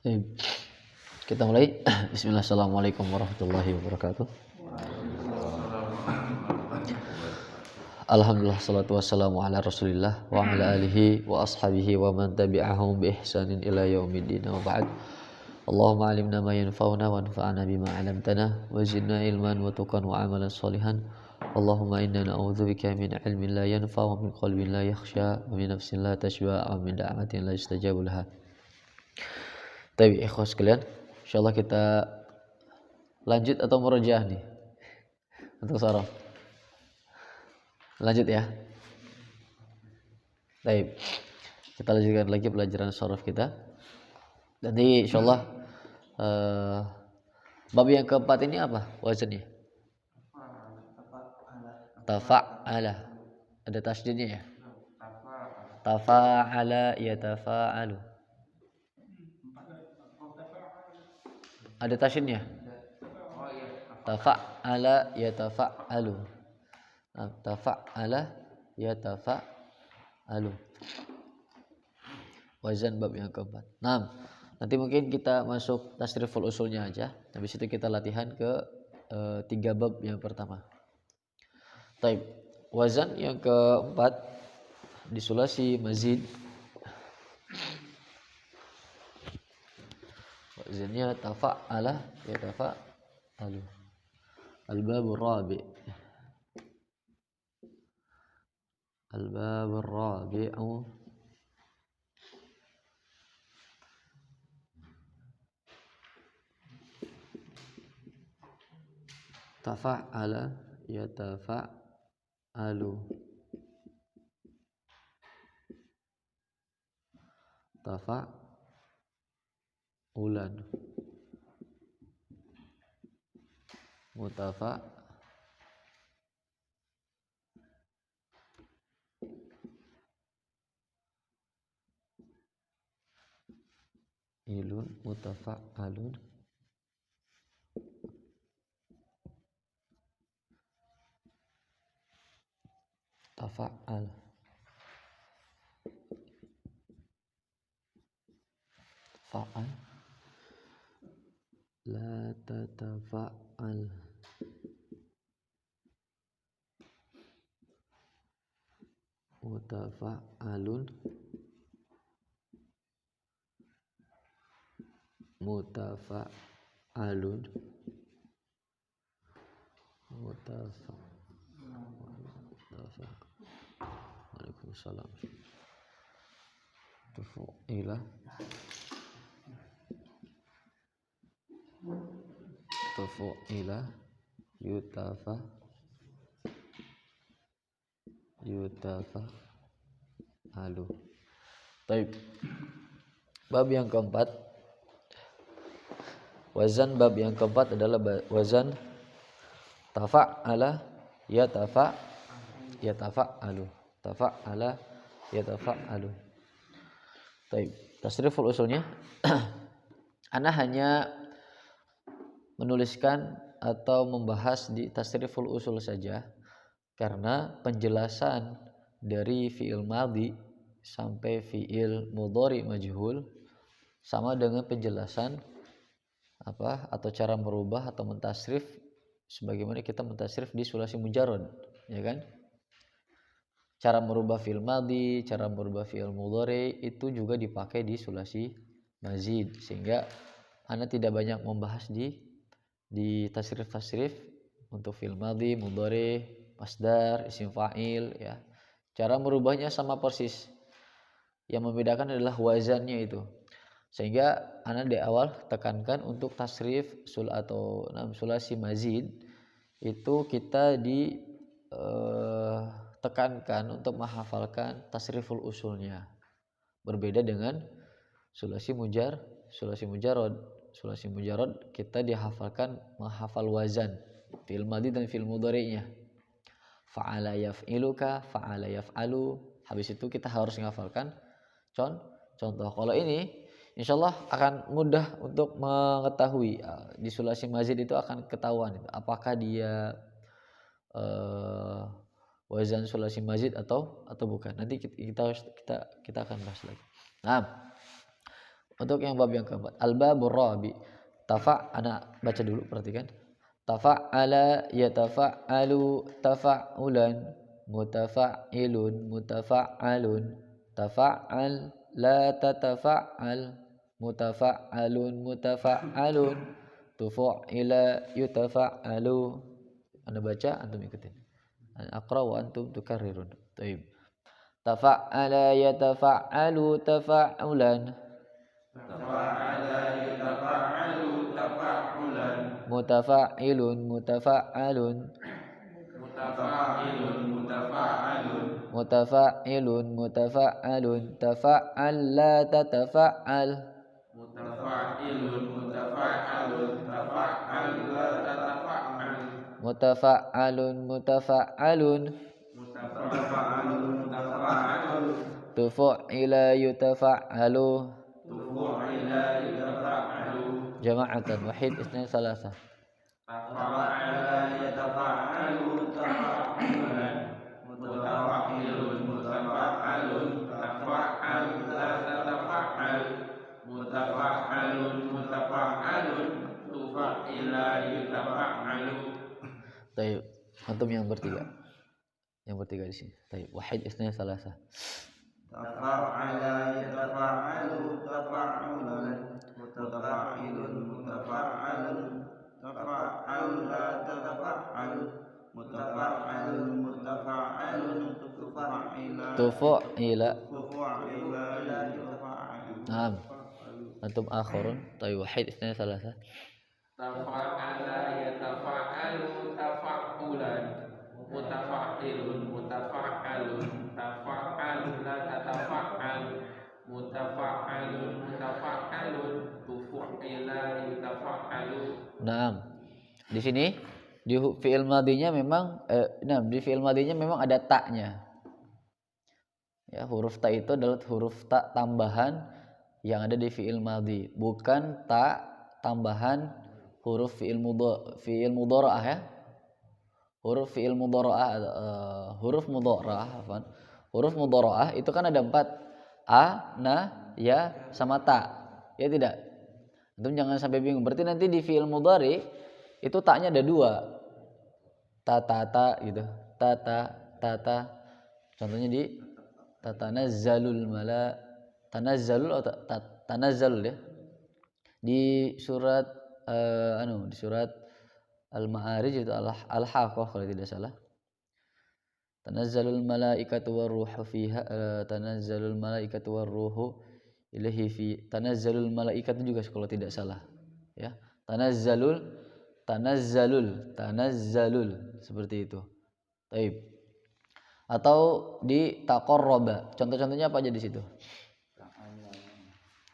Baik, kita mulai. Bismillah, assalamualaikum warahmatullahi wabarakatuh. Alhamdulillah, salatu wassalamu ala rasulillah wa ala alihi wa ashabihi wa man tabi'ahum bi ihsanin ila yaumiddin wa ba'd. Allahumma alimna ma yanfa'una wa anfa'na bima 'allamtana wa zidna ilman wa tuqan wa amalan sholihan. Allahumma inna na'udzubika min ilmin la yanfa' wa min qalbin la yakhsha wa min nafsin la tashba' wa min da'watin la yustajabu laha. Tapi ikhwas sekalian, insyaallah kita lanjut atau murojaah nih untuk saraf. Lanjut ya. Baik. Kita lanjutkan lagi pelajaran saraf kita. Nanti insyaallah bab yang keempat ini apa wazannya? Tafa'ala. Ada tasydidnya ya? Tafa'ala yatafa'alu. Ada tasydidnya? Tafa'ala yatafa'alu. Tafa'ala yatafa'alu. Wazan bab yang keempat. Nah, nanti mungkin kita masuk tasriful usulnya aja. Habis itu kita latihan ke 3 bab yang pertama. Taib. Wazan yang keempat di sulasi mazid. Wazannya tafa'ala yatafa'alu. Al-babur rabi'. Al-babur rabi'u tafa'ala yatafa'alu. Tafa'ulan mutafa'alun tafa'al fa'al la tatafa'al mutafa'alun Waalaikumsalam. Tufu'ila yutafa'alu. Baik. Bab yang keempat. Wazan bab yang keempat adalah wazan tafa'ala yatafa'alu. Tafa'ala yatafa'alu. Baik, tasriful usulnya ana hanya menuliskan atau membahas di tasriful usul saja karena penjelasan dari fi'il madhi sampai fi'il mudhari majhul sama dengan penjelasan apa atau cara merubah atau mentasrif sebagaimana kita mentasrif di sulasi mujarrad, ya kan? Cara merubah fi'il madhi, cara merubah fi'il mudhari itu juga dipakai di sulasi mazid, sehingga ana tidak banyak membahas di tasrif-tasrif untuk fi'il madhi, mudhari, masdar, isim fa'il ya. Cara merubahnya sama persis. Yang membedakan adalah wazannya itu. Sehingga ana di awal tekankan untuk tasrif atau sulasi mazid itu kita tekankan untuk menghafalkan tasriful usulnya. Berbeda dengan sulasi mujarrad. Sulasi mujarrad kita menghafal wazan fi'il madhi dan fi'il mudhari'nya. Fa'ala yaf'iluka, fa'ala yaf'alu. Habis itu kita harus menghafalkan contoh. Kalau ini insyaallah akan mudah untuk mengetahui di sulasi mazid itu akan ketahuan apakah dia wazan sulasi mazid atau bukan. Nanti kita akan bahas lagi. Nah, Untuk yang bab yang keempat, al-babur rabi. Anak baca dulu, perhatikan. Tafa'ala yatafa'alu tafa'ulan, mutafa'ilun mutafa'alun, tafa'al la tatafa'al, mutafa'alun mutafa'alun, tufu'ila yutafa'alu. Anda baca, antum ikutin. Aqra wa antum tukarrirun. Baik. Tafa'ala yatafa'alu tafa'ulan, mutafa'ilun mutafa'alun, mutafa'ilun mutafa'alun, tafa'al la tatafa'al, mutafa'alun mutafa'alun, tufu'ila yutafa'alu. Jama'atan wahid isnain salasa. Tafa'ala yatafa'alu tafa'ulan, mutafa'ilun mutafa'alun, tafa'al la tatafa'al, mutafa'alun mutafa'alun, tufa'ila yutafa'alu. Baik, antum yang bertiga. Yang bertiga di sini. Baik, wahid isnain salasa. Tafa'ala yatafa'alu tafa'ulan, mutafa'ilun mutafa'alun, tafa'al la tatafa'al, mutafa'alun mutafa'alun, Tufu'ila. tufu'ila yutafa'al. Naam. Antum akhirun. Baik, wahid isnain salasa. Tafa'ala yatafa'alu tafa'ulan, mutafa'ilun mutafa'alun, tafa'al la tatafa'al, mutafa'alun mutafa'alun, tufu'ila yutafa'alu. Naam. Di sini di fi'il madinya memang di fi'il madinya memang ada taknya. Ya, huruf ta itu adalah huruf ta tambahan yang ada di fi'il madi, bukan ta tambahan huruf fi'il mudhari'ah ya. Huruf fi'il mudhari'ah huruf mudhari'ah afwan. Huruf mudhari'ah itu kan ada 4. A, na, ya, sama ta. Ya tidak? Antum jangan sampai bingung. Berarti nanti di fi'il mudhari itu taknya ada 2. Ta ta ta gitu. Ta ta ta ta. Contohnya di tatanazzalul mala, tanazzalul atau tanazzalul ya. Di surat di surat Al-Ma'arij itu Al-Haqqah kalau tidak salah. Tanazzalul malaikatu warruhu fiha, tanazzalul malaikatu warruhu ilaihi fi, tanazzalul malaikatu juga kalau tidak salah. Ya. Tanazzalul seperti itu. Baik. Atau di taqarraba. Contoh-contohnya apa aja di situ?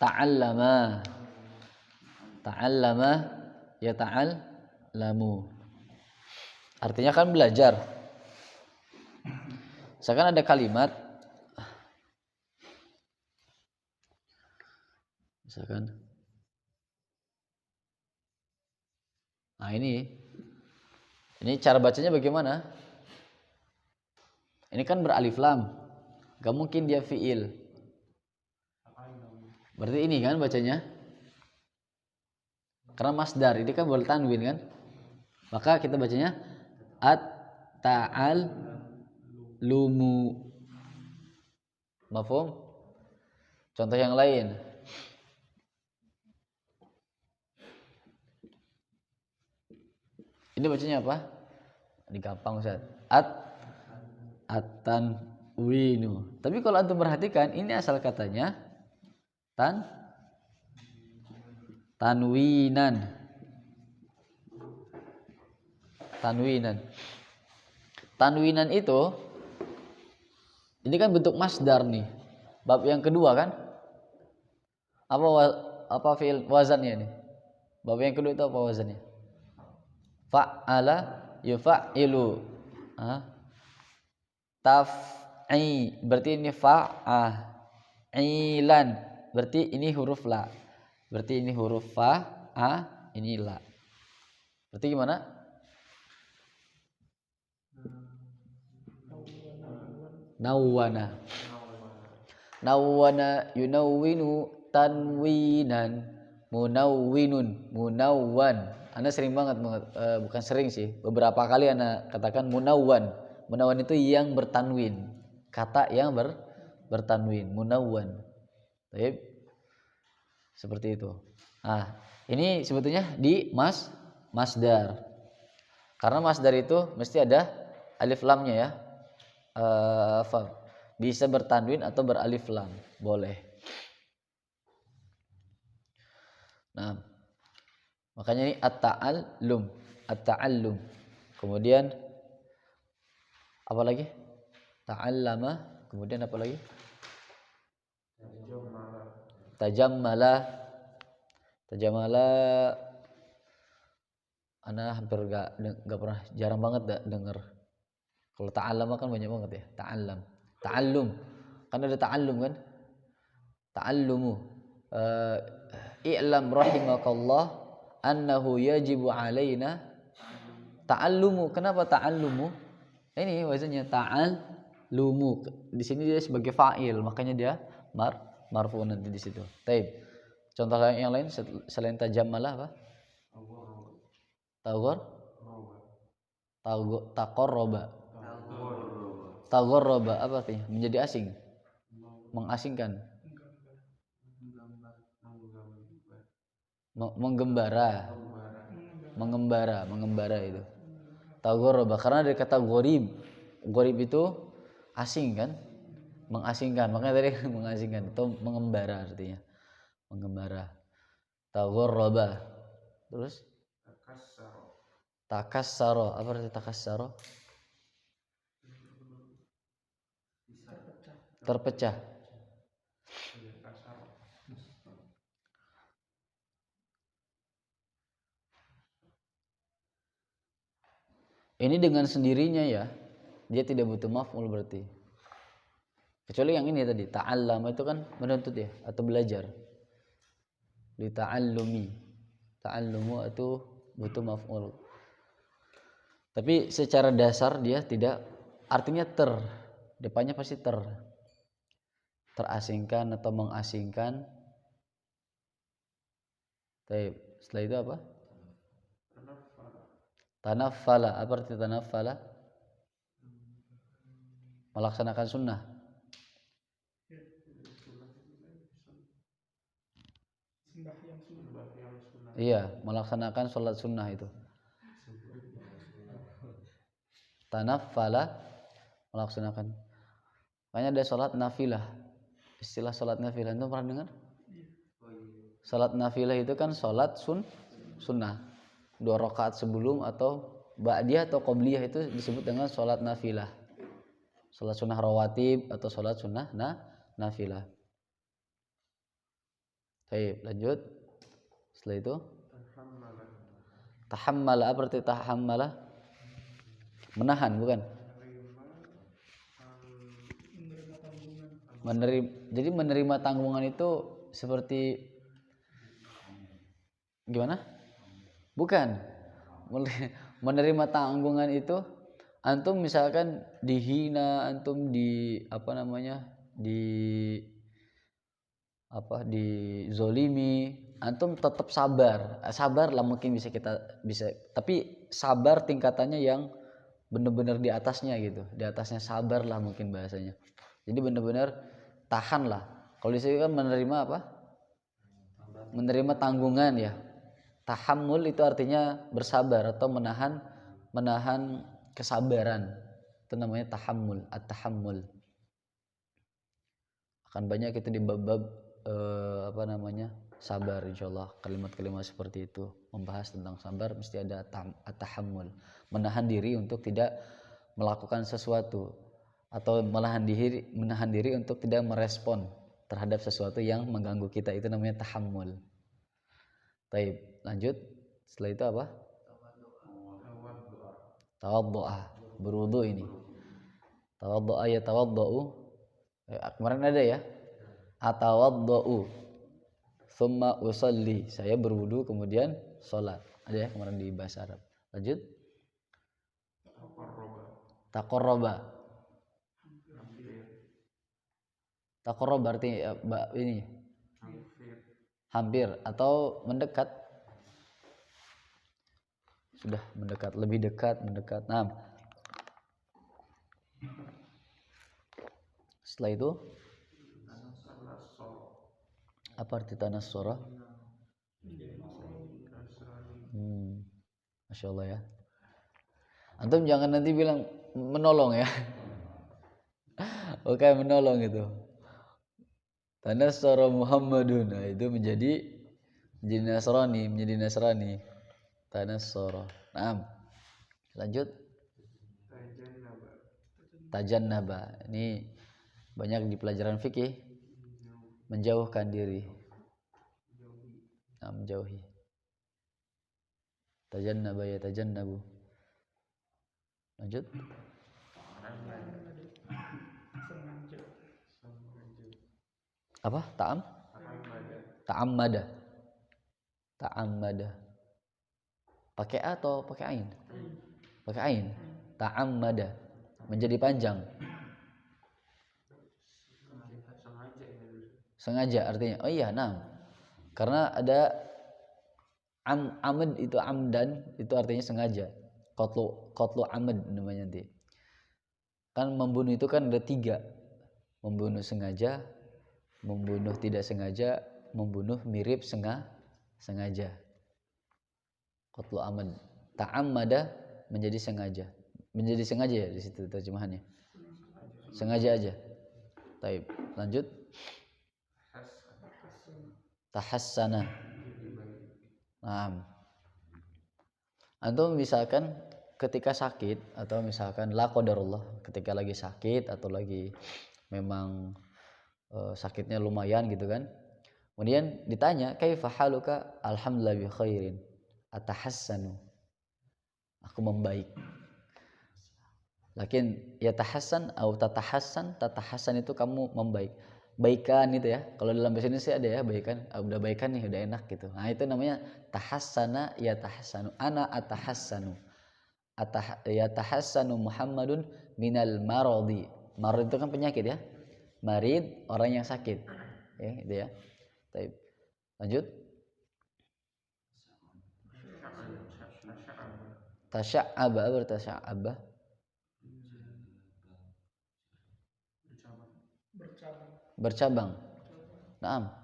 Ta'allama. Ta'allama ya ta'allamu. Artinya kan belajar. Misalkan ada kalimat misalkan nah ini cara bacanya bagaimana? Ini kan beralif lam. Gak mungkin dia fi'il. Berarti ini kan bacanya. Karena masdar, ini kan bertanwin kan. Maka kita bacanya at-ta'al lumu. Mafhum? Contoh yang lain. Ini bacanya apa? Ini gampang Ustaz. At-tanwinu. Tapi kalau antum perhatikan, ini asal katanya tanwinan. Tanwinan itu ini kan bentuk masdar nih. Bab yang kedua kan? Apa fi'il wazannya nih? Bab yang kedua itu apa wazannya? Fa'ala yufa'ilu. Taf'i berarti ini fa'ilan. Berarti ini huruf la. Berarti ini huruf ini la. Berarti gimana? Nawwana. nawwana yunawwinu tanwinan, munawwinun, munawwan. Ana sering banget bukan sering sih, beberapa kali ana katakan munawwan. Munawwan itu yang bertanwin, kata yang bertanwin, munawwan. Baik. Seperti itu. Nah, ini sebetulnya di masdar. Karena masdar itu mesti ada alif lamnya ya. Bisa bertanwin atau beralif lam, boleh. Nah, makanya ini at-ta'allum. Kemudian apa lagi? Ta'allama, kemudian apa lagi? Tajammala. Ana hampir gak pernah, jarang banget denger. Kalau ta'allama kan banyak banget ya. Ta'allum. Kan ada ta'allum kan? Ta'allumu. I'lam rahimakallah annahu yajibu alaina ta'allumu. Kenapa ta'allumu? Ini wazannya ta'allumu. Di sini dia sebagai fa'il, makanya dia marfu nanti di situ. Taib. Contoh yang lain selain tajammala apa? Tagorroba apa artinya? Menjadi asing, mengasingkan, mengembara itu. Tagorroba karena dari kata gorib itu asing kan, mengasingkan, makanya tadi mengasingkan atau mengembara artinya, mengembara. Tagorroba. Terus takassaro, apa arti takassaro? Terpecah. Ini dengan sendirinya ya, dia tidak butuh maf'ul berarti. Kecuali yang ini tadi, ta'allam itu kan menuntut ya, atau belajar. Li ta'allumi. Ta'allumu itu butuh maf'ul. Tapi secara dasar dia tidak, artinya depannya pasti terasingkan atau mengasingkan. Baik, setelah itu apa? Tanaffala, apa arti tanaffala? Melaksanakan sunnah. Iya, melaksanakan sholat sunnah itu. Tanaffala, melaksanakan. Makanya ada sholat nafilah. Istilah sholat nafilah itu pernah dengar? Sholat nafilah itu kan sholat sunnah. 2 rakaat sebelum atau ba'diyah atau qobliyah itu disebut dengan sholat nafilah. Sholat sunnah rawatib atau sholat sunnah nafilah. Baik, lanjut. Setelah itu tahammala, apa arti tahammala? Menahan, bukan? Jadi menerima tanggungan itu seperti gimana? Bukan. Menerima tanggungan itu antum misalkan dihina, antum dizolimi, antum tetap sabar lah, mungkin bisa tapi sabar tingkatannya yang benar-benar di atasnya gitu, di atasnya sabar lah mungkin bahasanya. Jadi benar-benar tahan lah. Kalau di sini kan menerima apa? Menerima tanggungan ya. Tahammul itu artinya bersabar atau menahan kesabaran. Itu namanya tahammul, at-tahammul. Akan banyak itu di bab-bab sabar, insyaallah kalimat-kalimat seperti itu membahas tentang sabar, mesti ada at-tahammul, menahan diri untuk tidak melakukan sesuatu atau menahan diri untuk tidak merespon terhadap sesuatu yang mengganggu kita, itu namanya tahammul. Baik, lanjut. Setelah itu apa? Tawaddu'a, berwudu ini. Tawaddu'a ya tawaddu'u. Kemarin ada ya. Atawaddu'u. Tsumma usolli. Saya berwudu kemudian sholat. Ada ya kemarin di bahasa Arab. Lanjut. Taqarraba. Taqarrab berarti ini hampir atau mendekat. Sudah mendekat, lebih dekat, mendekat. Nah, setelah itu apa arti tanassara? Masya Allah ya. Antum jangan nanti bilang menolong ya. Oke, menolong itu. Tanassara Muhammadun. Nah, itu menjadi Nasrani. Tanassara. Naam. Lanjut. Tajannaba. Ini banyak di pelajaran fikih. Menjauhkan diri. Nah, menjauhi. Tajannaba ya tajannabu. Lanjut. Apa? Ta'ammada. Pakai A atau pakai ain? Pakai ain. Ta'ammada. Menjadi panjang. Sengaja artinya. Oh iya, nah. Karena ada amad itu amdan, itu artinya sengaja. Qatlu amad namanya nanti. Kan membunuh itu kan ada 3. Membunuh sengaja, membunuh tidak sengaja, membunuh mirip sengaja. Qatlu amad. Ta'ammada menjadi sengaja. Menjadi sengaja ya di situ terjemahannya. Sengaja aja. Baik, lanjut. Tahassana. Nah, antum misalkan ketika sakit atau misalkan la qadarullah ketika lagi sakit atau lagi memang sakitnya lumayan gitu kan. Kemudian ditanya, "Kaifa haluka?" "Alhamdulillah bi khairin." Atahassanu. Aku membaik. Lakin ya tahassan atau tatahassan itu kamu membaik. Baikan itu ya. Kalau dalam bahasa Indonesia ada ya baikan. Udah baikan nih, udah enak gitu. Nah, itu namanya tahassana ya tahassanu. Ana atahassanu. Ya tahassanu Muhammadun minal maradi. Marad itu kan penyakit ya. Marid orang yang sakit. Ya, itu ya. Baik. Lanjut. Tasya'aba bertasya'aba. Bercabang. Naam.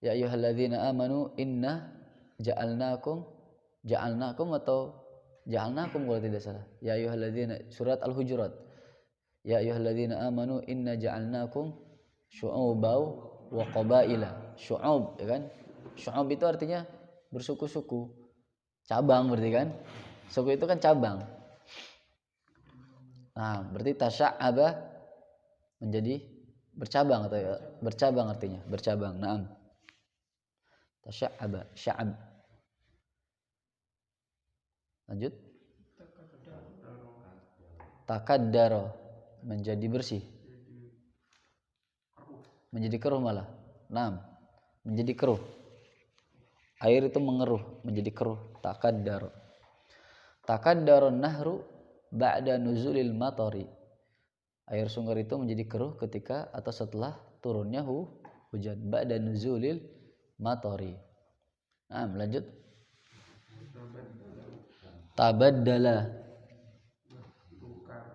Ya ayyuhalladzina amanu inna ja'alnakum kalau tidak salah. Ya ayyuhalladzina surat Al-Hujurat. Ya ayyuhalladzina amanu inna ja'alnakum syu'uban wa qabaila. Syu'ub ya kan? Syu'ub itu artinya bersuku-suku. Cabang berarti kan? Suku itu kan cabang. Nah, berarti tasya'aba menjadi bercabang atau ya, bercabang artinya, bercabang. Naam. Tasya'aba, sya'ab. Lanjut. Takaddara, menjadi bersih. Menjadi keruh malah. Naam. Menjadi keruh. Air itu mengeruh, menjadi keruh. Takaddara. Takaddaron nahru ba'da nuzulil matari. Air sungai itu menjadi keruh ketika atau setelah turunnya hujan. Ba'da nuzulil matari. Nah, lanjut. Tabaddala.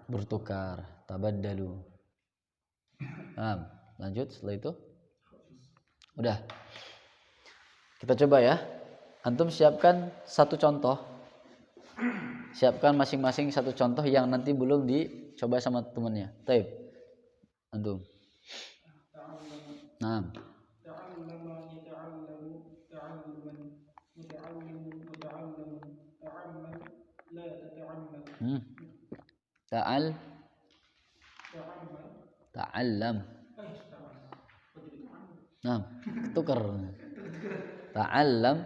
Bertukar. Tabaddalu. Nah, lanjut setelah itu. Udah. Kita coba ya. Antum siapkan satu contoh. Siapkan masing-masing satu contoh yang nanti belum dicoba sama temannya. Taib. Antum. Nah. Ta'allam. Nah, tukar. Ta'allam.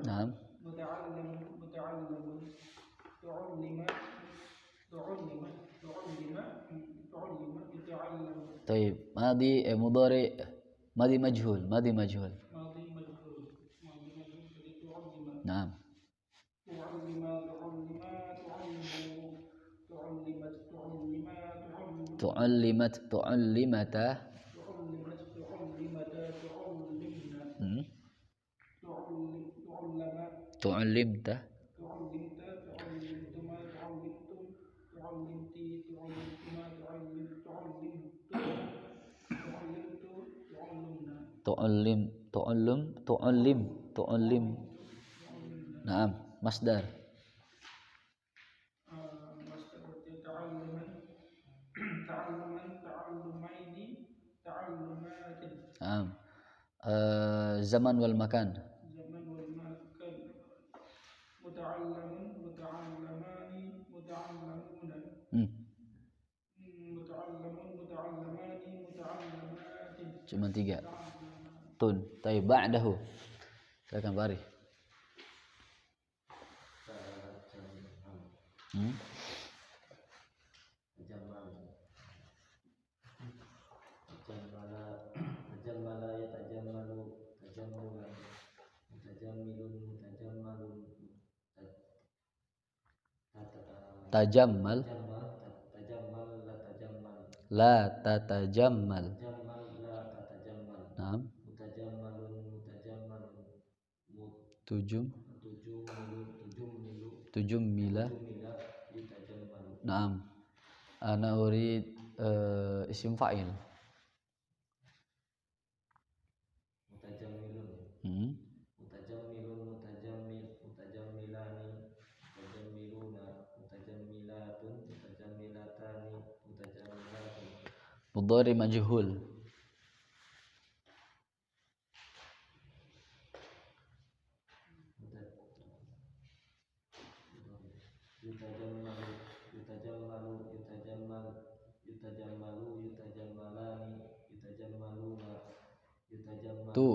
Nah. طيب ماضي مضارع ماضي مجهول نعم tu'allimat tu'allimata تعلمت تعلمتا تعلمنا hmm? تعلم tu'allimta تعلمت تعلمتما تعلمتم تعلمتي تعلمتما تعلمت تعلمنا tu'allim tu'allum tu'allim tu'allim تعلمنا na'am masdar مصدر تعلما تعلما تعلمين تعلمات na'am zaman wal makan زمن والمكان متعلم متعلمان متعلمون hmm. متعلم متعلمان متعلمات cuma 3 tun tapi ba'dahu silakan Bari hmm? tajammal la tatajammal na'am tujummila na'am ana urid isim fa'il hmm? mudhari majhul tu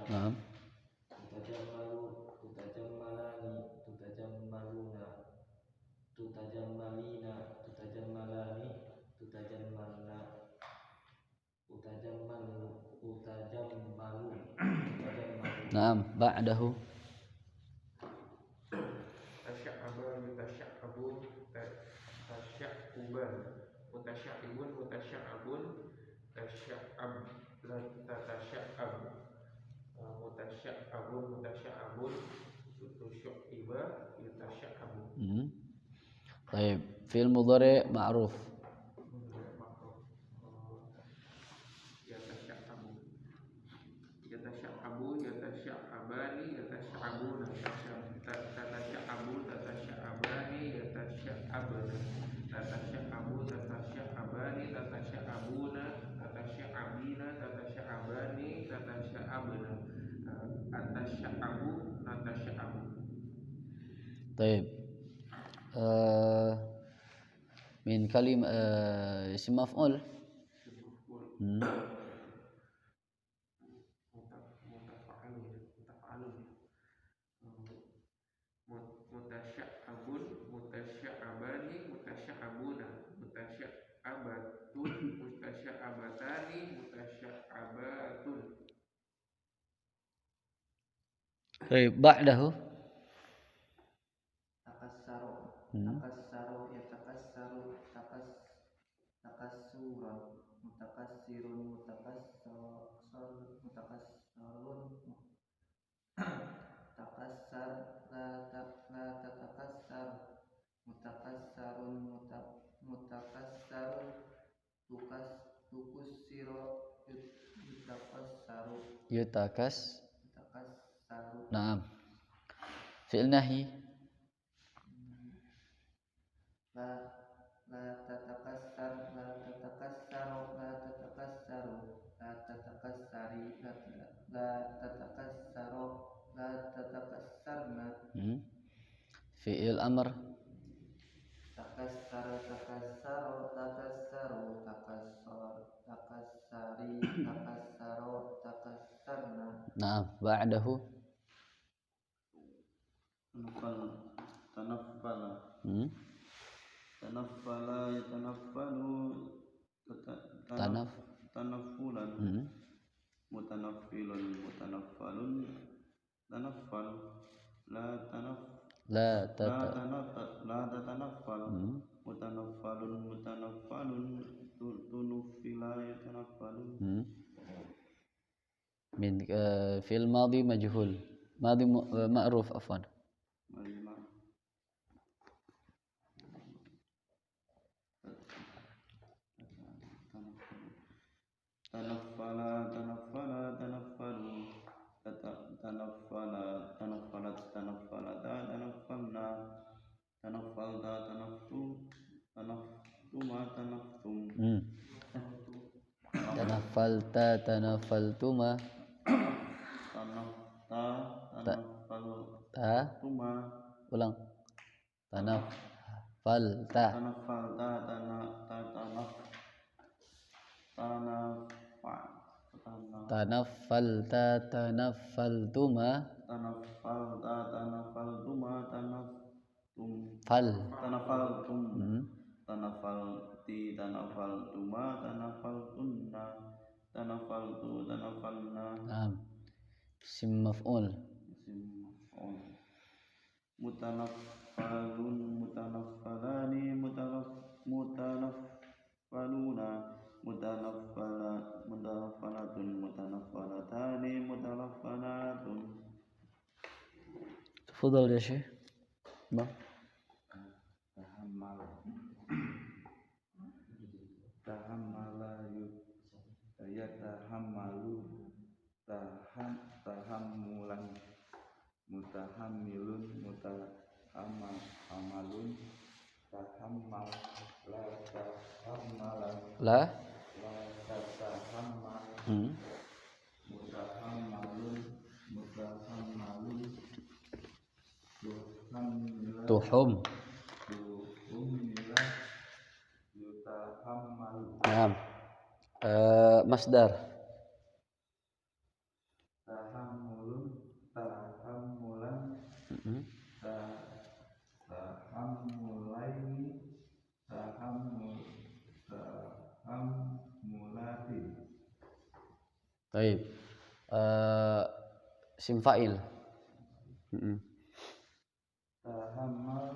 na'am na'am ba'dahu tasya'aba yutasya'abun tasya'uban mutasya'ibun mutasya'abun tasya'ab tatasya'ab mutasya'abun mutasya'abun yutasya'iba yutasya'abun hmm. Baik, fi'il mudhari ma'ruf yatasya'abu yatasya'abani yatasya'abuna tatasya'abu tatasya'abani yatasya'abana tatasya'abu tatasya'abani tatasya'abuna tatasya'abina tatasya'abani tatasya'abna atasya'abu natasya'abu Baik. Min kalim isim maf'ul hmm. mutasya'abun mutasya'abani mutasya'abuna mutasya'abatun mutasya'abatani mutasya'abatun Baik, ba'dahu takassaru hmm. takassaru yatakassaru takassuran mutakassirun mutakassarun takassar la tatakassar mutakassarun mutakassarun tukussiro yutakassaru yutakassaru Naam. Fi'il nahi la tatakassar la tatakassaru la tatakassaru la tatakassari la tatakassaru la tatakassarna hmm. Fi'il amr takassaru takassaru takassaru takassar takassari takassaru takassarna Naam, ba'dahu tanaffala hmm. tanaffala yatanaffalu tanaffulan hmm. mutanaffilun mutanaffalun tanaffal la tanaf La la tata. tanaf la tatanaffal mutanaffalun mutanaffalun tunuffila yatanaffalu من في الماضي مجهول ماضي معروف عفوا malima tanaffala tanaffala tanaffalu tanaffala tanaffalat tanaffalata tanaffalna tanaffalta tanaftum tanaftuma tanaftum تنفلت تنفلتما tanafta ta tanaffaltuma ulang tanafalta tanaffalta tanafalta tanafaltuma tanaffalta tanaffaltuma tanaftum fal tanafaltum tanafalti tanafaltuma tanafaltunna tanafaltu tanafalna sim maf'ul mutanaffalun mutanaffalani mutanaffaluna mutanaffalatun mutanaffalatani mutanaffalatun تفضل يا شيخ bang tahammala yatahammalu tahammulan mutahammilun mutahammalun tahammal la tahammalan la la tatahammal mutahammalun mutahammalun tuhum tuhumila yutahammalu masdar tahammulun tahammulan tahammulaini tahammulati baik sim fa'il tahammal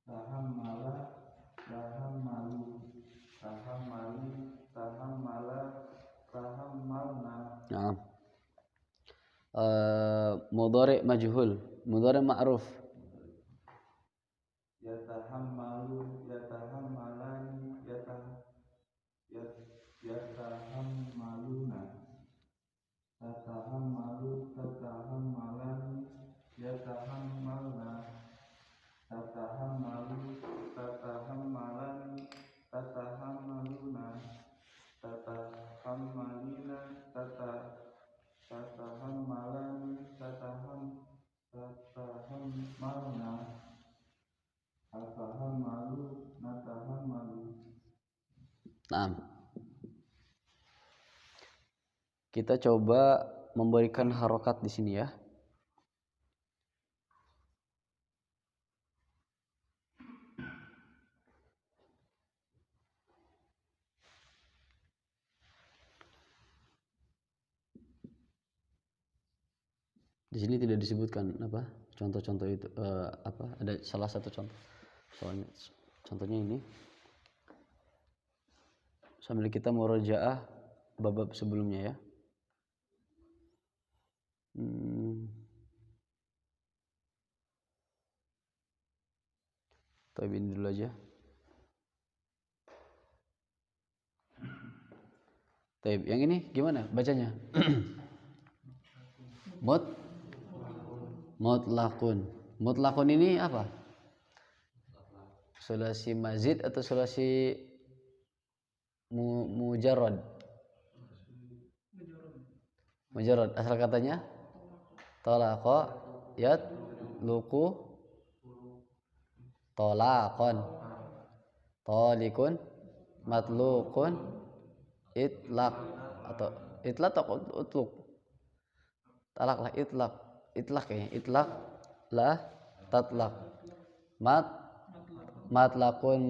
tahammala tahammalu tahammali tahammala tahammalna mudhari majhul mudhari ma'ruf yatahammalu yatahammalani yatahammaluna tatahammalu tatahammalani yatahammalna tatahammalu tatahammalani tatahammaluna tatahammalina tatahammalani tatahammalna atahammalu natahammalu. Kita coba memberikan harokat di sini ya. Di sini tidak disebutkan apa contoh-contoh itu ada salah satu contoh. Soalnya contohnya ini sambil kita murojaah bab sebelumnya ya. Ini dulu aja. Taib, yang ini gimana bacanya? Mutlaqun. Mutlaqun ini apa? Sulasi mazid atau sulasi mujarrad? Mujarrad. Asal katanya talaqa yatluqu talaqan talikun matluqun itlaq atau itlaq atau utluk talak lah itlaq kayaknya itlaq lah tatlaq matlaqun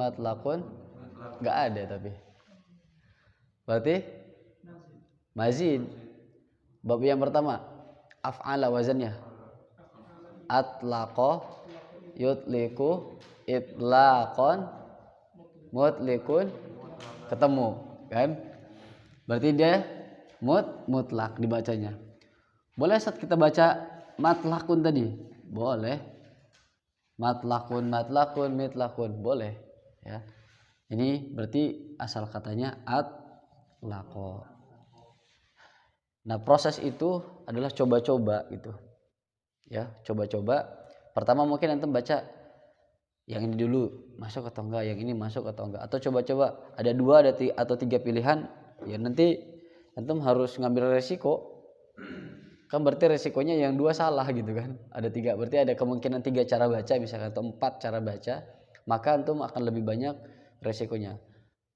nggak ada tapi berarti mazid bab yang pertama af'ala wazannya atlaqo yutliku itlaqon mutlikun ketemu kan, berarti dia mutlak dibacanya. Boleh saat kita baca matlakun tadi, boleh matlakun mitlakun boleh ya. Ini berarti asal katanya atlaqo. Nah proses itu adalah coba-coba gitu ya, coba-coba. Pertama mungkin antum baca yang ini dulu masuk atau enggak, yang ini masuk atau enggak, atau coba-coba ada 2 atau 3 pilihan ya, nanti antum harus ngambil resiko kan, berarti resikonya yang 2 salah gitu kan, ada 3 berarti ada kemungkinan 3 cara baca misalkan atau 4 cara baca, maka antum akan lebih banyak resikonya.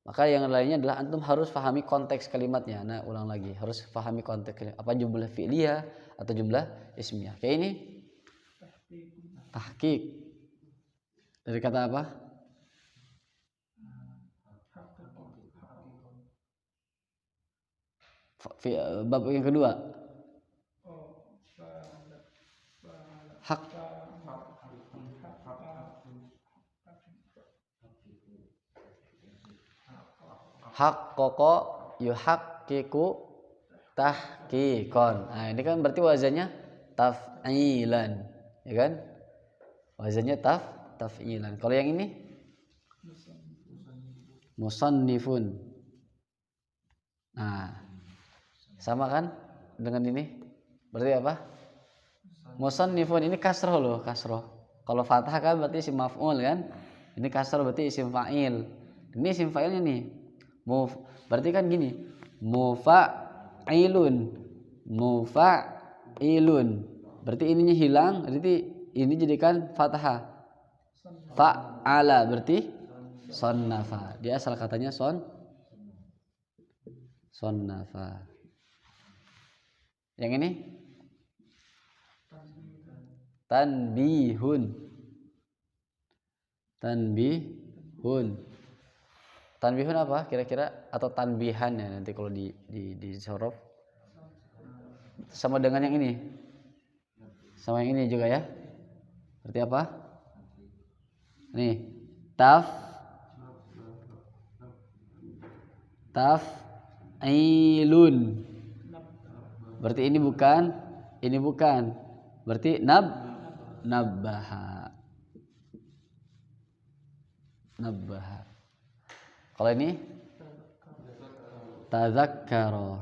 Maka yang lainnya adalah antum harus pahami konteks kalimatnya. Nah ulang lagi, harus pahami konteks apa, jumlah fi'liyah atau jumlah ismiyah. Kayak ini tahqiq dari kata apa? Bab yang kedua hak haqqaqa yuhaqqiqu tahqiqan. Nah ini kan berarti wazannya taf'ilan ya kan, wazannya taf'ilan. Kalau yang ini musannifun. Nah sama kan dengan ini, berarti apa? Musannifun ini kasroh loh, kasroh. Kalau fathah kan berarti isim maf'ul kan, ini kasroh berarti isim fa'il. Ini isim fa'ilnya nih berarti kan gini, mufa'ilun, berarti ininya hilang, berarti ini jadikan fathah. Fa'ala berarti sonnafa, dia asal katanya sonnafa. Yang ini tanbihun. Tanbihun apa kira-kira, atau tanbihan ya nanti kalau di sorof. Sama dengan yang ini, sama yang ini juga ya. Berarti apa? Nih taf'ilun. Berarti ini bukan. Berarti nabbaha. Kalau ini tazakkara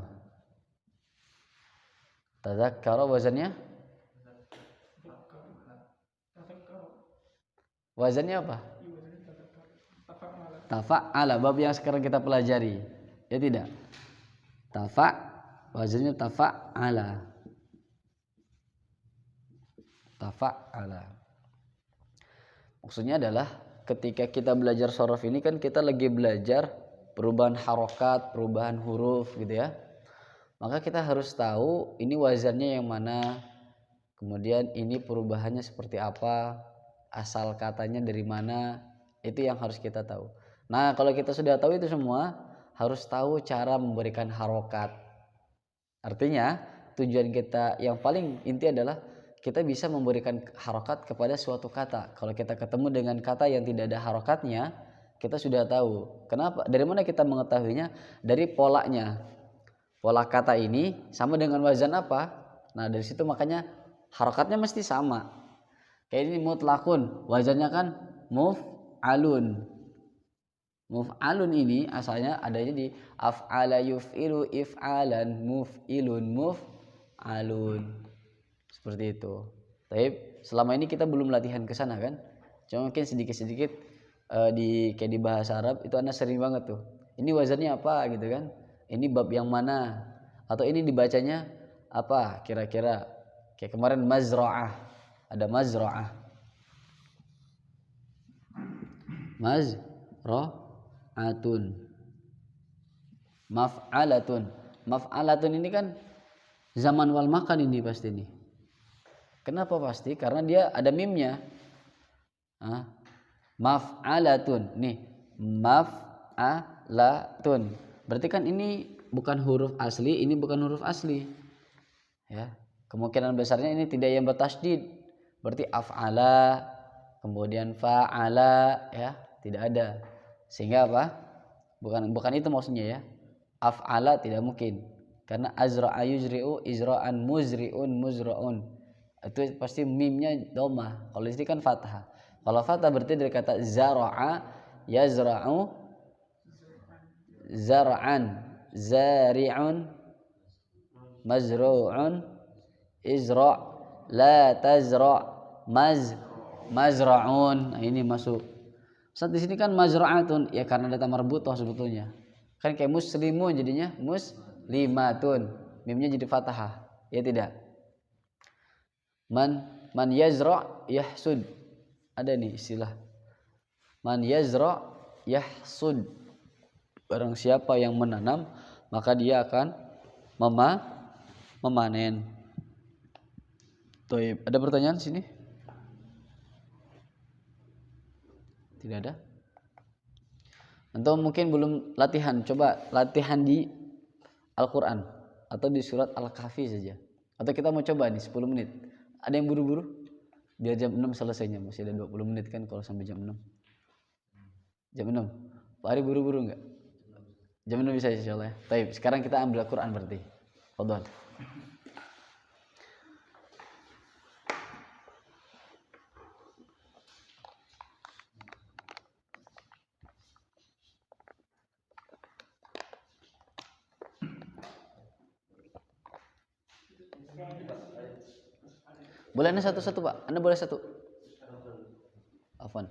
wazannya apa? Tafa'ala, bab yang sekarang kita pelajari ya tidak? Wazannya tafa'ala. Maksudnya adalah ketika kita belajar sorof ini kan kita lagi belajar perubahan harokat, perubahan huruf gitu ya. Maka kita harus tahu ini wazannya yang mana, kemudian ini perubahannya seperti apa, asal katanya dari mana, itu yang harus kita tahu. Nah kalau kita sudah tahu itu semua, harus tahu cara memberikan harokat. Artinya tujuan kita yang paling inti adalah kita bisa memberikan harokat kepada suatu kata. Kalau kita ketemu dengan kata yang tidak ada harokatnya, kita sudah tahu. Kenapa? Dari mana kita mengetahuinya? Dari polanya. Pola kata ini sama dengan wazan apa? Nah dari situ makanya harokatnya mesti sama. Kayak ini mutlakun, wazannya kan muf'alun. Muf'alun ini asalnya adanya di af'ala yuf'ilu if'alan, muf'ilun muf'alun. Seperti itu. Tapi selama ini kita belum latihan ke sana kan. Cuma mungkin sedikit-sedikit kayak di bahasa Arab itu Anda sering banget tuh. Ini wazannya apa gitu kan? Ini bab yang mana? Atau ini dibacanya apa kira-kira? Kayak kemarin mazra'ah. Ada mazra'ah. Mazra'atun. Maf'alatun ini kan zaman wal makan ini pasti nih. Kenapa pasti? Karena dia ada mimnya. Maf'alatun. Nih, maf'alatun. Berarti kan ini bukan huruf asli, ini bukan huruf asli. Ya. Kemungkinan besarnya ini tidak yang bertasydid. Berarti af'ala, kemudian fa'ala, ya, tidak ada. Sehingga apa? Bukan itu maksudnya ya. Af'ala tidak mungkin. Karena azra'a yuzri'u izra'an muzri'un muzra'un. Itu pasti mimnya dhammah. Kalau di sini kan fathah. Kalau fathah berarti dari kata zara'a yazra'u zar'an zari'un mazru'un izra' la tazra' mazra'un. Nah, ini masuk. Saat di sini kan mazra'atun ya karena data marbutah sebetulnya. Kan kayak muslimun jadinya muslimatun. Mimnya jadi fathah. Ya tidak? Man yazra' yahsud. Ada nih istilah. Man yazra' yahsud. Barang siapa yang menanam maka dia akan memanen. Toib. Ada pertanyaan sini? Tidak ada? Atau mungkin belum latihan. Coba latihan di Al-Quran atau di surat Al-Kahfi saja. Atau kita mau coba nih 10 menit. Ada yang buru-buru? Biar jam 6 selesainya. Masih ada 20 menit kan kalau sampai jam 6. Jam 6. Pak Ari buru-buru enggak? Jam 6 bisa insyaallah ya. Baik, sekarang kita ambil Al-Quran berarti. Fadhal. Boleh Anda satu-satu Pak? Anda boleh satu. Afwan.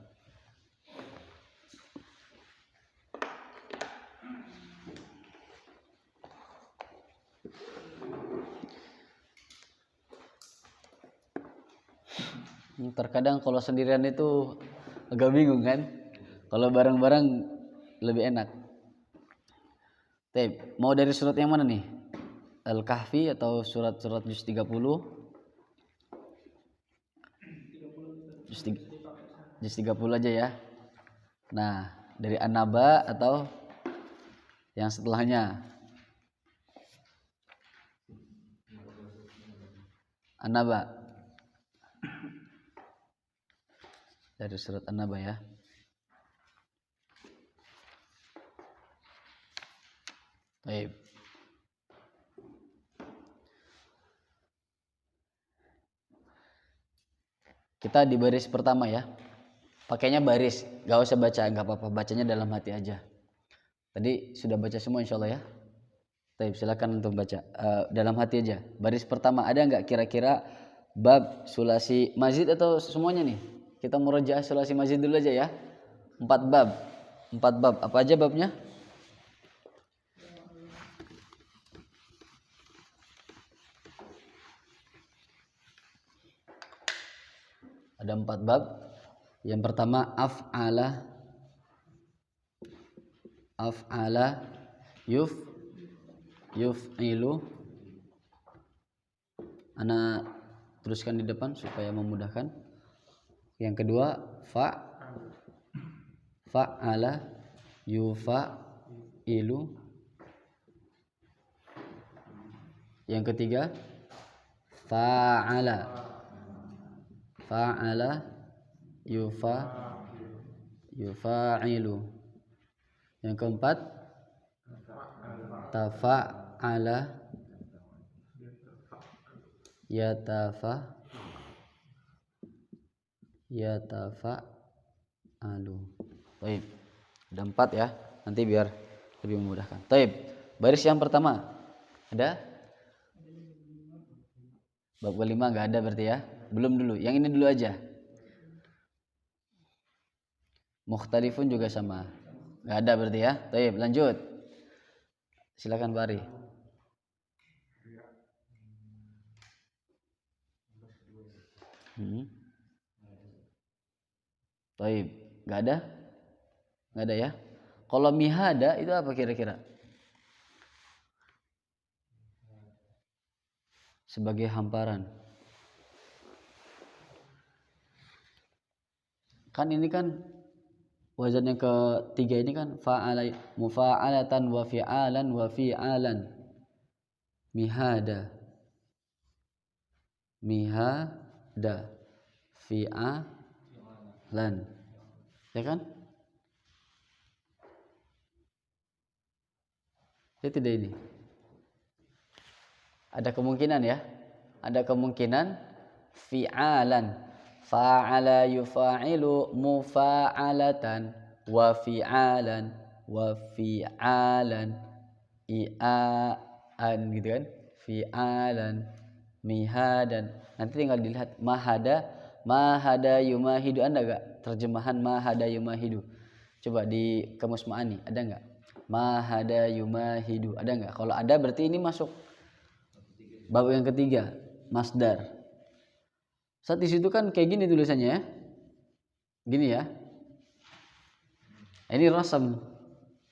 Terkadang kalau sendirian itu agak bingung kan? Kalau bareng-bareng lebih enak. Mau dari surat yang mana nih? Al-Kahfi atau surat-surat juz 30? Juz 30 aja ya. Nah, dari An-Naba atau yang setelahnya? An-Naba. Dari surat An-Naba ya. Baik. Kita di baris pertama ya. Pakainya baris, gak usah baca, gak apa-apa, bacanya dalam hati aja. Tadi sudah baca semua insyaallah ya. Baik, silakan untuk baca dalam hati aja. Baris pertama ada nggak kira-kira bab sulasi mazid atau semuanya nih? Kita murojaah sulasi mazid dulu aja ya. 4 bab. 4 bab. Apa aja babnya? Ada 4 bab. Yang pertama af'ala yuf'ilu. Ana teruskan di depan supaya memudahkan. Yang kedua fa'ala yufa'ilu. Yang ketiga fa'ala yufa'ilu. Yang keempat tafa'ala yatafa'alu. Baik. Ada 4 ya. Nanti biar lebih memudahkan. Baik. Baris yang pertama ada? Bab kelima enggak ada berarti ya. Belum dulu. Yang ini dulu aja. Mukhtalifun juga sama. Enggak ada berarti ya. Baik, lanjut. Silakan Bari. Baik, enggak ada? Enggak ada ya. Kalau mihada itu apa kira-kira? Sebagai hamparan. Kan ini kan wazan yang ketiga ini kan fa'ala mufa'alatan wa fi'alan wa fi'alan. Mihada. fi'alan. Ya kan? Ya tidak ini. Ada kemungkinan ya. Ada kemungkinan fi'alan. Fa'ala yufa'ilu mufa'alatan wa fi'alan wa fi'alan i'an gitu kan. Fi'alan mihadan. Nanti tinggal dilihat mahada yumahidu, ada enggak terjemahan mahada yumahidu? Coba di Kamus Ma'ani ada enggak? Mahada yumahidu ada enggak? Kalau ada berarti ini masuk bab yang ketiga, masdar. Saat di situ kan kayak gini tulisannya ya. Gini ya. Ini rasam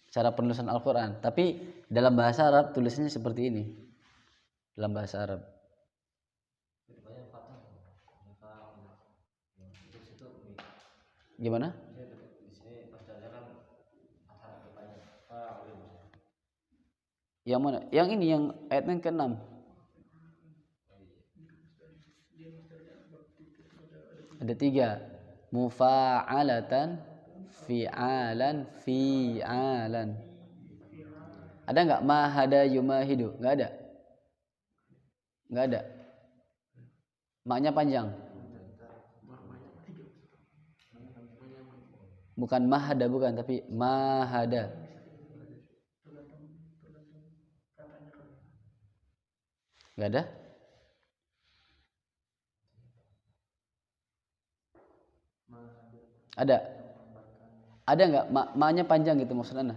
cara penulisan Al-Qur'an, tapi dalam bahasa Arab tulisannya seperti ini. Dalam bahasa Arab. Gimana? Yang mana? Yang ini yang ayat yang ke-6. Ada 3. Mufa'alatan, fi'alan, fi'alan. Ada enggak mahada yumahidu? Enggak ada. Enggak ada. Maknya panjang. Bukan mahada, bukan, tapi mahada. Enggak ada? Ada. Ada enggak maknya panjang gitu maksudnya?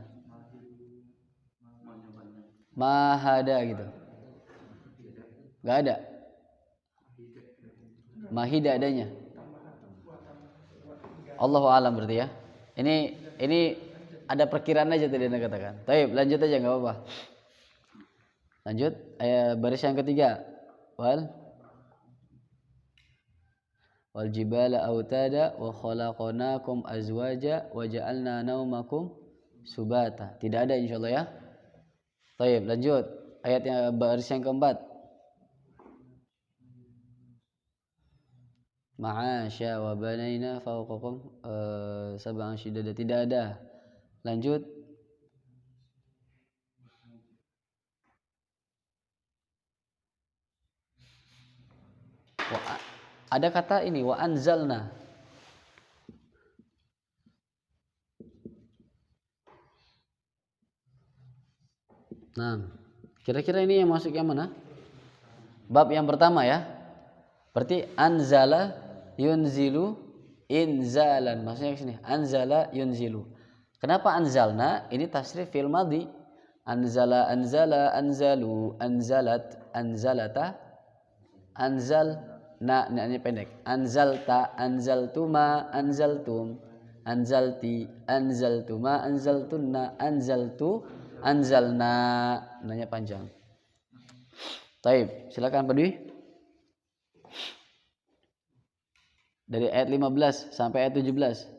Mahada gitu. Enggak ada. Mahida adanya. Allahu a'lam berarti ya. Ini ada perkiraan aja tadi Anda katakan. Baik, lanjut aja enggak apa-apa. Lanjut baris yang ketiga. Wal jibala autada wa khalaqnakum azwaja wa ja'alna naumakum subata. Tidak ada insyaallah ya. Baik, lanjut. Ayat yang baris yang keempat. Ma'asya wa banaina fawqakum sab'an shidada. Tidak ada. Lanjut. Ada kata ini wa anzalna. Nah, kira-kira ini yang masuk yang mana? Bab yang pertama ya. Berarti anzala yunzilu inzalan. Maksudnya ke sini, anzala yunzilu. Kenapa anzalna? Ini tasrif fi'il madhi. Anzala, anzala, anzalu, anzalat, anzalata, anzal. Nah, ini pendek. Anzalta, anzaltuma, anzaltum, anzalti, anzaltuma, anzaltunna, anzaltu, anzalna. Nanya panjang. Taib, silakan Pak Dwi. Dari ayat 15 sampai ayat 17.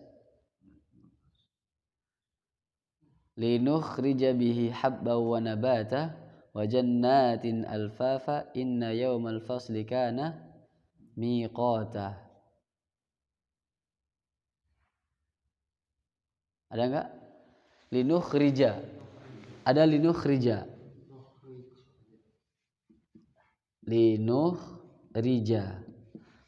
Linukhrija bihi habba wa nabata wa jannatin alfafa inna yawmal fasli kana miqata. Ada enggak? Linukhrija. Ada linukhrija. Linukhrija.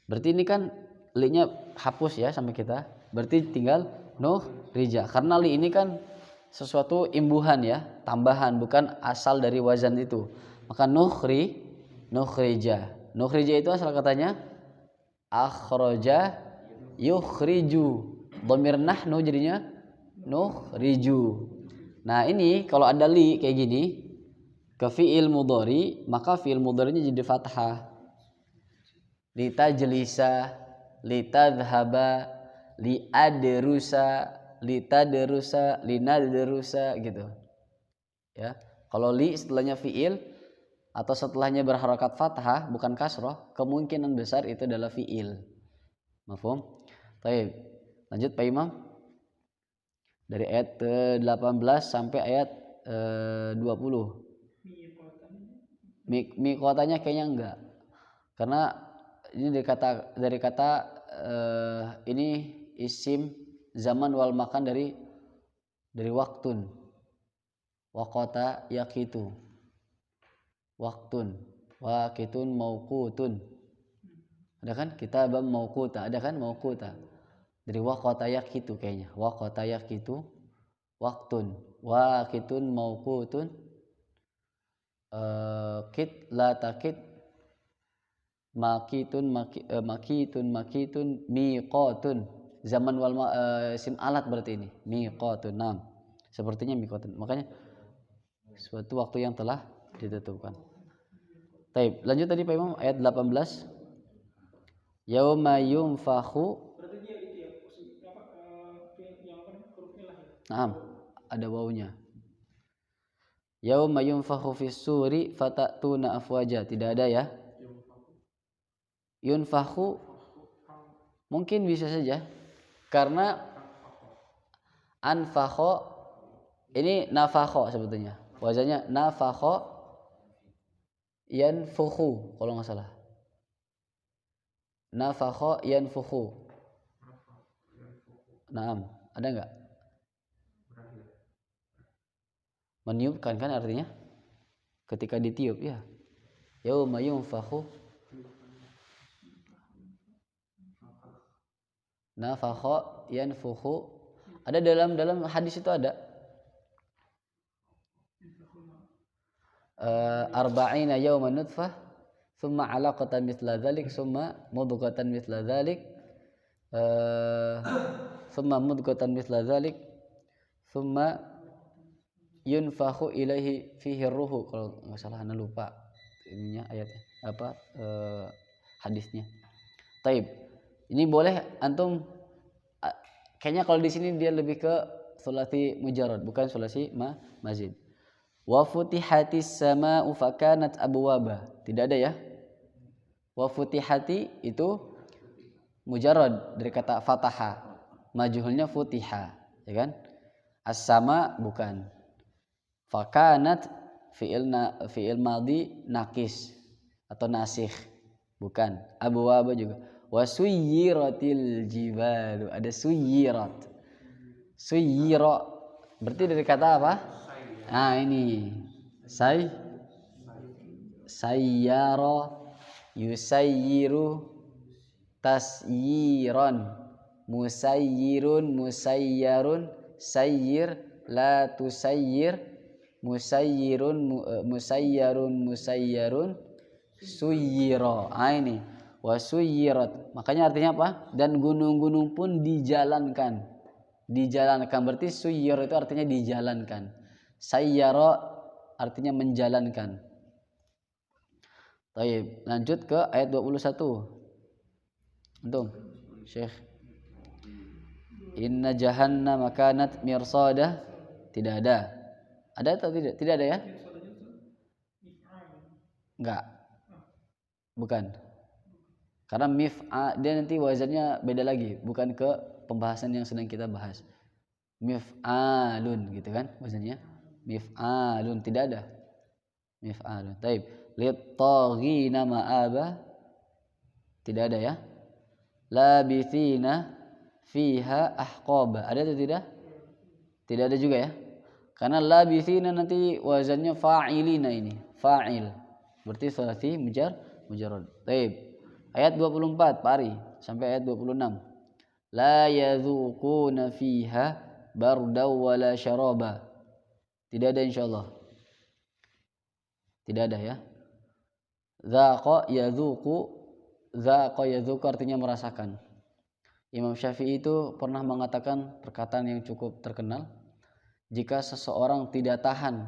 Berarti ini kan li-nya hapus ya sampai kita. Berarti tinggal nukhrija. Karena li ini kan sesuatu imbuhan ya, tambahan, bukan asal dari wazan itu. Maka nukhrija. Nukhrija itu asal katanya akhraja yukhriju. Dhamir nahnu jadinya nukhriju. Nah, ini kalau ada li kayak gini ke fi'il mudhari, maka fi'il mudharinya jadi fathah. Litajlisa, litadhhaba, liadrusa, litadrusa, linadrusa gitu. Ya. Kalau li setelahnya fi'il atau setelahnya berharakat fathah bukan kasroh, kemungkinan besar itu adalah fi'il. Mafhum? Baik. Lanjut Pak Imam. Dari ayat 18 sampai ayat 20. Miqotanya kayaknya enggak. Karena ini dari kata ini isim zaman wal makan dari waktun. Waqata yaqitu. Waktun. Waqitun mauqutun. Ada kan? Kitabam mauquta. Ada kan? Mauquta. Dari waqata yaqitu kayaknya. Waqata yaqitu. Waktun. Waqitun mauqutun. Kit la takit. Makitun miqatun. Zaman wal isim alat berarti ini. Miqatun. Naam. Sepertinya miqatun. Makanya suatu waktu yang telah ditentukan. Baik, lanjut tadi Pak Imam ayat 18. Yauma yunfakhu. Berarti dia itu ya, yang hurufnya lah ya. Naam, ada wawunya. Yauma yunfakhu fis suri fatatuna afwaja. Tidak ada ya. Yunfakhu mungkin bisa saja karena anfakho ini nafakho sebetulnya. Wazannya nafakho yanfukhu kalau nggak salah. Nafakho yanfukhu. Naam, ada nggak? Meniupkan kan artinya? Ketika ditiup ya. Yauma yunfakhu. Nafakho yanfukhu. Ada dalam hadis itu ada. Arba'ina yawman nutfah thumma 'alaqatan mithla dzalik thumma mudghatan mithla dzalik thumma mudghatan mithla dzalik thumma yunfakhu ilaihi fihi ruhu. Kalau enggak salah ana lupa ininya ayatnya apa hadisnya. Taib. Ini boleh antum kayaknya kalau di sini dia lebih ke sulasi mujarrad bukan sulasi mazid. Wa futihatis samaa'u fakanat abwaba. Tidak ada ya. Wa futihati itu mujarrad dari kata fataha. Majhulnya futiha, ya kan? As-sama bukan. Fakanat fi'il madhi naqis atau nasikh. Bukan. Abwaba juga. Wa suyyiratil jibalu. Ada suyyirat. Suyyira berarti dari kata apa? Nah ini sayyara yusayyiru tasyiran musayyirun musayyarun sayyir la tusayyir musayyirun musayyarun musayyarun suyyira. Ini wa suyyirat. Makanya artinya apa? Dan gunung-gunung pun dijalankan. Dijalankan berarti suyyir itu artinya dijalankan. Sayyara artinya menjalankan. Baik, lanjut ke ayat 21. Antum, Syekh. Inna jahannama kanat mirsada. Tidak ada. Ada atau tidak? Tidak ada ya? Enggak. Bukan. Karena mif'a dia nanti wazannya beda lagi, bukan ke pembahasan yang sedang kita bahas. Mif'alun gitu kan wazannya. Mif'alun tidak ada. Mif'alun. Taib. Lit-taghina ma'aba. Tidak ada ya. Labithina fiha ahqaba. Ada atau tidak? Tidak ada juga ya. Karena labithina nanti wazannya fa'ilina ini. Fa'il. Berarti sulasi mujarrad. Taib. Ayat 24 pari sampai ayat 26. La yadzuquna fiha bardaw wala syaraba. Tidak ada insyaallah. Tidak ada ya. Dzaqa yadzuqu. Dzaqa yadzuqu artinya merasakan. Imam Syafi'i itu pernah mengatakan perkataan yang cukup terkenal. Jika seseorang tidak tahan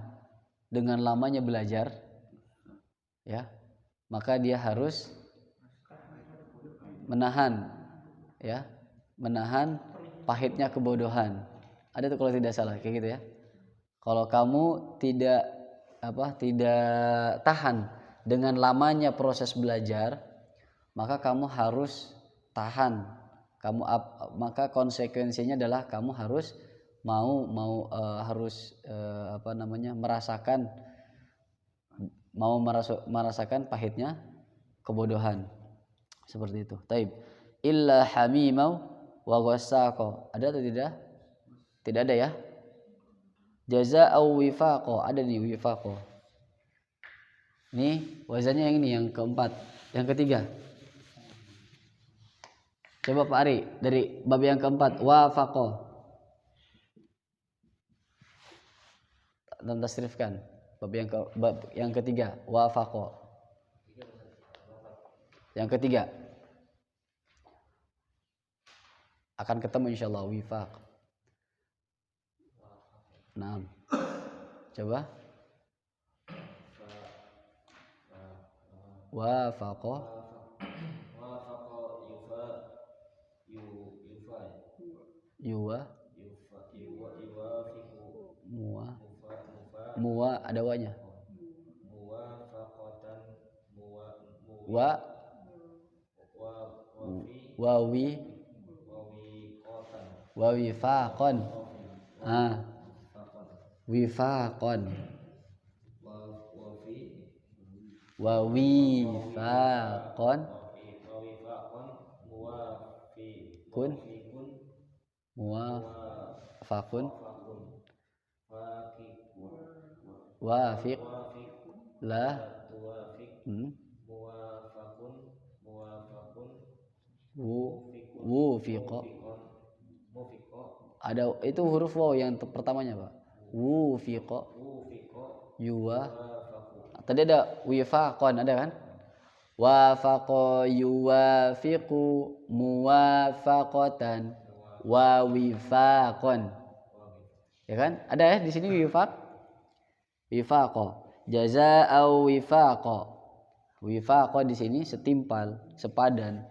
dengan lamanya belajar, ya, maka dia harus menahan, ya, menahan pahitnya kebodohan. Ada tuh kalau tidak salah kayak gitu ya. Kalau kamu tidak tahan dengan lamanya proses belajar, maka kamu harus tahan. Maka konsekuensinya adalah kamu harus merasakan pahitnya kebodohan. Seperti itu. Taib. illa hamimau wa ghassaqa. Ada atau tidak? Tidak ada ya. Jazaa'u wifaqa, ada nih wifaqa. Ini wazannya yang ini, yang keempat. Yang ketiga. Coba Pak Ari, dari bab yang keempat, wafaqa. Dan tasrifkan. Bab yang ketiga, wafaqa. Yang ketiga. Akan ketemu insyaallah wifaq. Nah. Coba. Wafaqa. Muwa ada wanya. Wifaqan. Wifaqan. Wifaqan. Muwafaqun. Wafiq. La. Wufiqa. Ada itu huruf waw yang pertamanya Pak. Wufiqa. Yuwa. Tadi ada wifaqan, ada kan? Wafaqa yuwafiqu muwafaqatan wa wifaqan. Ya kan? Ada ya di sini wifaq. Wifaqa. Jazaa'u wifaqa. Wifaqa di sini setimpal, sepadan.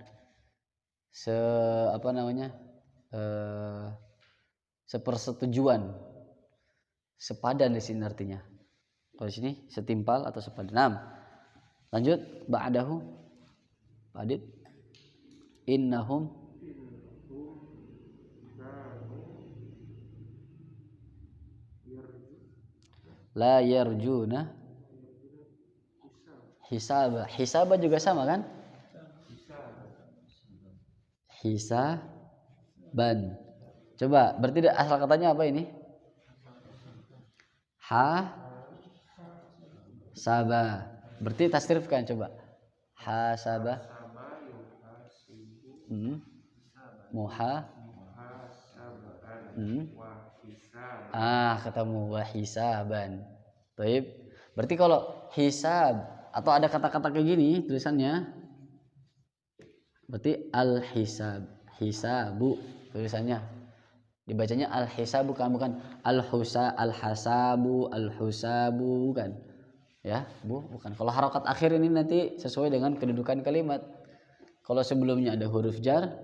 Sepersetujuan. Sepadan di sini artinya. Kalau di sini setimpal atau sepadan. Lanjut ba'dahu. Adit. Innahum la yarjuna hisaba. Hisaba juga sama kan? Hisaban. Coba berarti asal katanya apa ini? Saba. Berarti tasrifkan coba. Hasaba. Ketemu wahisaban. Baik. Berarti kalau hisab atau ada kata-kata kayak gini tulisannya, berarti al-hisab, hisabu tulisannya. Dibacanya al-hisabu bukan al-hasabu, al-husabu bukan. Ya, bukan. Kalau harokat akhir ini nanti sesuai dengan kedudukan kalimat. Kalau sebelumnya ada huruf jar,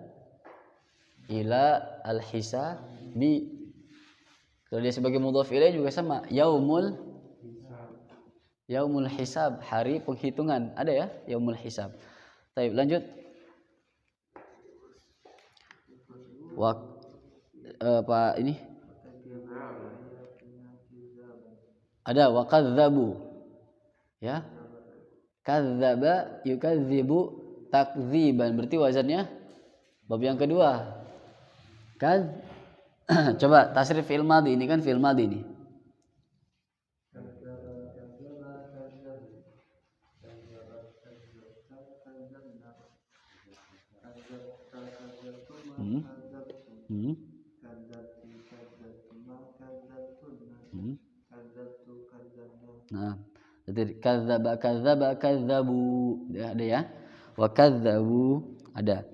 ila al-hisabi. Kalau dia sebagai mudhaf ilaih juga sama. Yaumul hisab, hari penghitungan. Ada ya, yaumul hisab. Baik, lanjut. Pak ini. Ada waqadzabu. Ya. Kadzdzaba yukadzibu takdziban. Berarti wazannya bab yang kedua. Coba tasrif fi'il madhi, ini kan fi'il madhi ini. Nah, jadi kadzdzaba kadzdzabu ada ya. Wa kadzdzabu ada.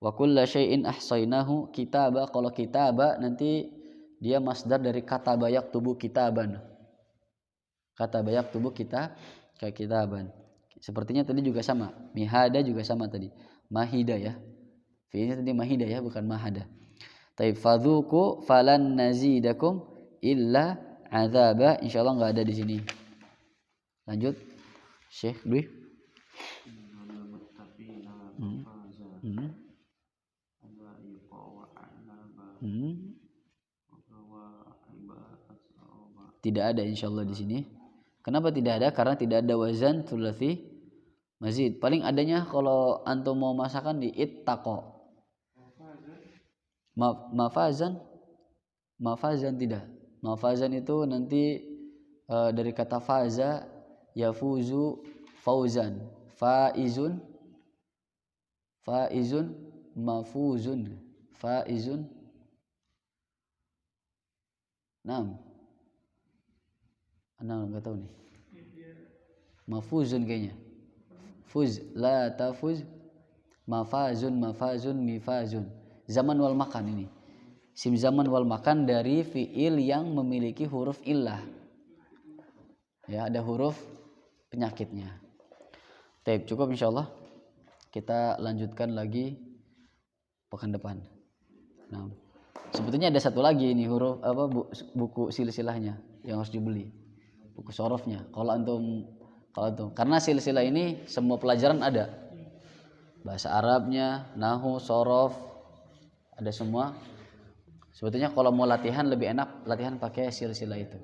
Wa kullu syai'in ahsainahu kitaba. Kalau kitaba nanti dia masdar dari kataba yaktubu kitaban. Kataba yaktubu kitaban. Sepertinya tadi juga sama. Mihada juga sama tadi. Mahida ya. Fi'ilnya tadi mahida ya, bukan mahada. Taib fadzuku falan nazidakum illa azaba. Insyaallah enggak ada di sini. Lanjut. Syekh Dwi. Tidak ada insyaallah di sini. Kenapa tidak ada? Karena tidak ada wazan tsulasi Mazid. Paling adanya kalau antum mau masakan di ittaqo. Mafazan tidak. Mafazan itu nanti dari kata faza yafuzu fauzan. Faizun mafuzun. Faizun. Naam. Ana enggak tahu nih. Mafuzun kayaknya. Fuz la tafuz. Mafazun mifazun. Zaman wal makan ini. Sim zaman wal makan dari fiil yang memiliki huruf illah. Ya, ada huruf penyakitnya. Baik, cukup insyaallah. Kita lanjutkan lagi pekan depan. Nah, sebetulnya ada satu lagi ini huruf buku silsilahnya yang harus dibeli. Buku sorofnya. Kalau antum karena silsilah ini semua pelajaran ada. Bahasa Arabnya, nahwu, sorof, ada semua. Sebetulnya kalau mau latihan lebih enak latihan pakai silsilah itu.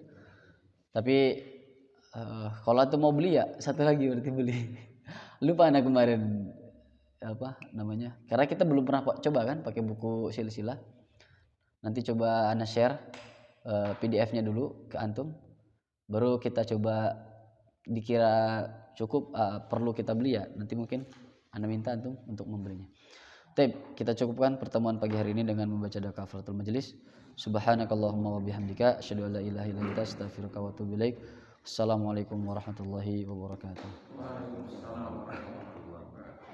Tapi kalau antum mau beli ya satu lagi berarti beli. Lupa anak kemarin apa namanya? Karena kita belum pernah coba kan pakai buku silsilah. Nanti coba ana share PDF-nya dulu ke antum. Baru kita coba dikira cukup perlu kita beli ya. Nanti mungkin ana minta antum untuk membelinya. Baik, kita cukupkan pertemuan pagi hari ini dengan membaca doa kafaratul majelis. Subhanakallahumma wa bihamdika asyhadu an la ilaha illa anta astaghfiruka wa atubu ilaik. Assalamualaikum warahmatullahi wabarakatuh.